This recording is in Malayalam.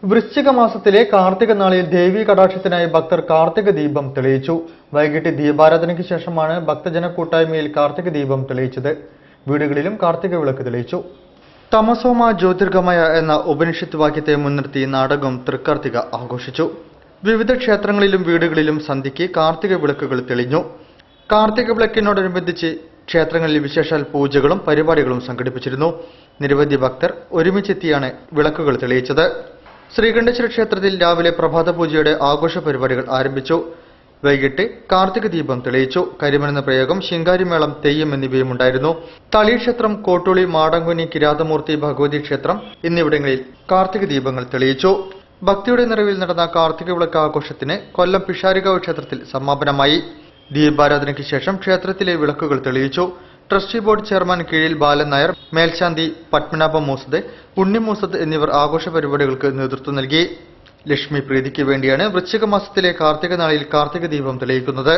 വൃശ്ചിക മാസത്തിലെ കാർത്തിക നാളിൽ ദേവീ കടാക്ഷത്തിനായി ഭക്തർ കാർത്തിക ദീപം തെളിയിച്ചു. വൈകിട്ട് ദീപാരാധനയ്ക്ക് ശേഷമാണ് ഭക്തജന കൂട്ടായ്മയിൽ കാർത്തിക ദീപം തെളിയിച്ചത്. വീടുകളിലും കാർത്തിക വിളക്ക് തെളിയിച്ചു. തമസോമ ജ്യോതിർഗമയ എന്ന ഉപനിഷത്ത് വാക്യത്തെ മുൻനിർത്തി നാടകം തൃക്കാർത്തിക ആഘോഷിച്ചു. വിവിധ ക്ഷേത്രങ്ങളിലും വീടുകളിലും സന്ധ്യയ്ക്ക് കാർത്തിക വിളക്കുകൾ തെളിഞ്ഞു. കാർത്തിക വിളക്കിനോടനുബന്ധിച്ച് ക്ഷേത്രങ്ങളിൽ വിശേഷാൽ പൂജകളും പരിപാടികളും സംഘടിപ്പിച്ചിരുന്നു. നിരവധി ഭക്തർ ഒരുമിച്ചെത്തിയാണ് വിളക്കുകൾ തെളിയിച്ചത്. ശ്രീകണ്ഠേശ്വര ക്ഷേത്രത്തിൽ രാവിലെ പ്രഭാത പൂജയുടെ ആഘോഷ പരിപാടികൾ ആരംഭിച്ചു. വൈകിട്ട് കാർത്തിക ദീപം തെളിയിച്ചു. കരിമരുന്ന് പ്രയോഗം, ശിങ്കാരിമേളം, തെയ്യം എന്നിവയുമുണ്ടായിരുന്നു. തളി ക്ഷേത്രം, കോട്ടുളി, മാടങ്കുനി, കിരാതമൂർത്തി, ഭഗവതി ക്ഷേത്രം എന്നിവിടങ്ങളിൽ കാർത്തിക ദീപങ്ങൾ തെളിയിച്ചു. ഭക്തിയുടെ നിറവിൽ നടന്ന കാർത്തിക വിളക്ക് ആഘോഷത്തിന് കൊല്ലം പിഷാരികാവ് ക്ഷേത്രത്തിൽ സമാപനമായി. ദീപാരാധനയ്ക്ക് ശേഷം ക്ഷേത്രത്തിലെ വിളക്കുകൾ തെളിയിച്ചു. ട്രസ്റ്റി ബോർഡ് ചെയർമാൻ കീഴിൽ ബാലൻ നായർ, മേൽശാന്തി പത്മനാഭ മൂസദ്, ഉണ്ണി മൂസദ് എന്നിവർ ആഘോഷ പരിപാടികൾക്ക് നേതൃത്വം നൽകി. ലക്ഷ്മി പ്രീതിക്ക് വേണ്ടിയാണ് വൃശ്ചിക മാസത്തിലെ കാർത്തിക നാളിൽ കാർത്തിക ദീപം തെളിയിക്കുന്നത്.